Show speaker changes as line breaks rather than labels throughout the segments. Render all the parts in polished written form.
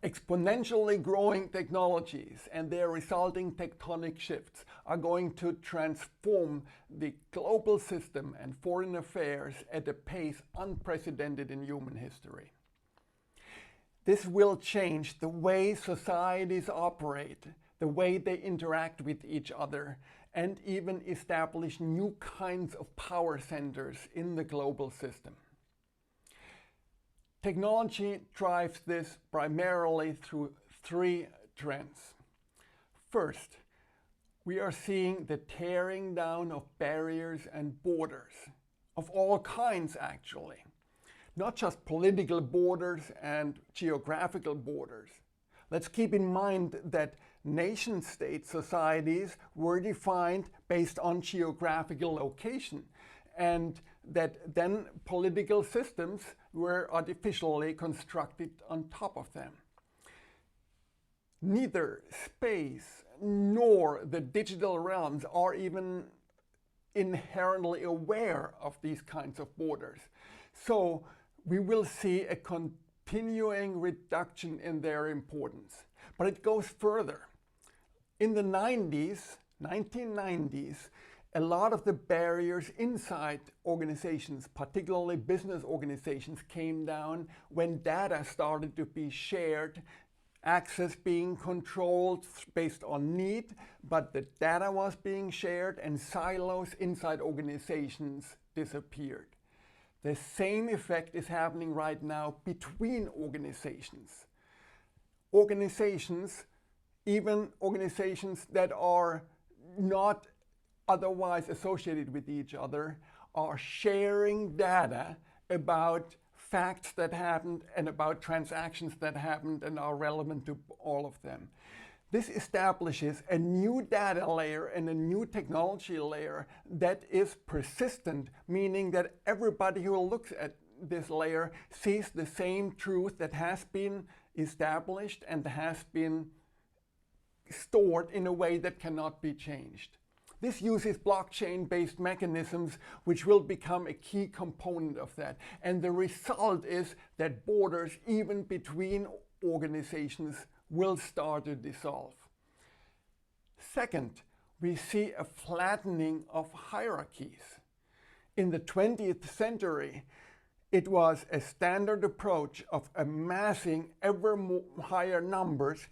Exponentially growing technologies and their resulting tectonic shifts are going to transform the global system and foreign affairs at a pace unprecedented in human history. This will change the way societies operate, the way they interact with each other, and even establish new kinds of power centers in the global system. Technology drives this primarily through three trends. First, we are seeing the tearing down of barriers and borders, of all kinds actually. Not just political borders and geographical borders. Let's keep in mind that nation-state societies were defined based on geographical location, and that then political systems were artificially constructed on top of them. Neither space nor the digital realms are even inherently aware of these kinds of borders. So we will see a continuing reduction in their importance. But it goes further. In the 1990s, a lot of the barriers inside organizations, particularly business organizations, came down when data started to be shared, access being controlled based on need, but the data was being shared and silos inside organizations disappeared. The same effect is happening right now between organizations. Even organizations that are not otherwise associated with each other, are sharing data about facts that happened and about transactions that happened and are relevant to all of them. This establishes a new data layer and a new technology layer that is persistent, meaning that everybody who looks at this layer sees the same truth that has been established and has been stored in a way that cannot be changed. This uses blockchain-based mechanisms, which will become a key component of that. And the result is that borders, even between organizations, will start to dissolve. Second, we see a flattening of hierarchies. In the 20th century, it was a standard approach of amassing ever higher numbers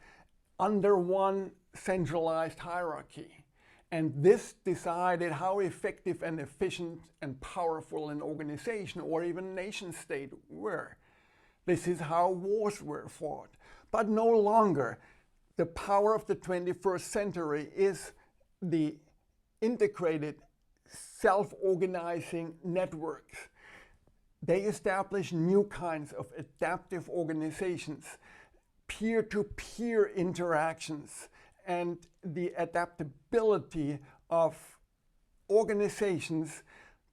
under one centralized hierarchy. And this decided how effective and efficient and powerful an organization or even nation state were. This is how wars were fought. But no longer. The power of the 21st century is the integrated self-organizing networks. They establish new kinds of adaptive organizations, peer-to-peer interactions, and the adaptability of organizations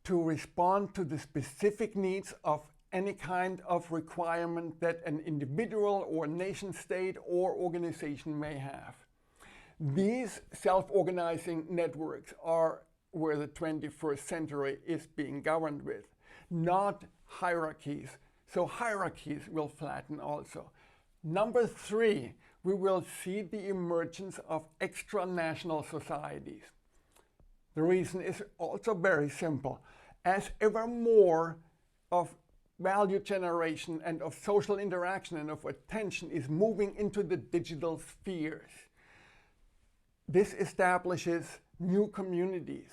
to respond to the specific needs of any kind of requirement that an individual or nation state or organization may have. These self-organizing networks are where the 21st century is being governed with, not hierarchies. So hierarchies will flatten also. Number three, we will see the emergence of extra-national societies. The reason is also very simple. As ever more of value generation and of social interaction and of attention is moving into the digital spheres, this establishes new communities.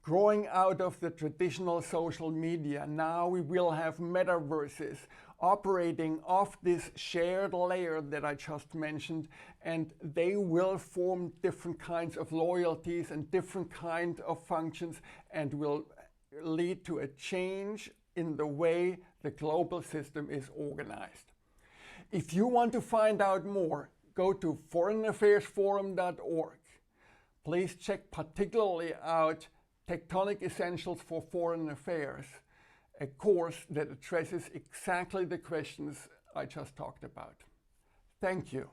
Growing out of the traditional social media, now we will have metaverses operating off this shared layer that I just mentioned, and they will form different kinds of loyalties and different kinds of functions and will lead to a change in the way the global system is organized. If you want to find out more, go to foreignaffairsforum.org. Please check particularly out Tectonic Essentials for Foreign Affairs, a course that addresses exactly the questions I just talked about. Thank you.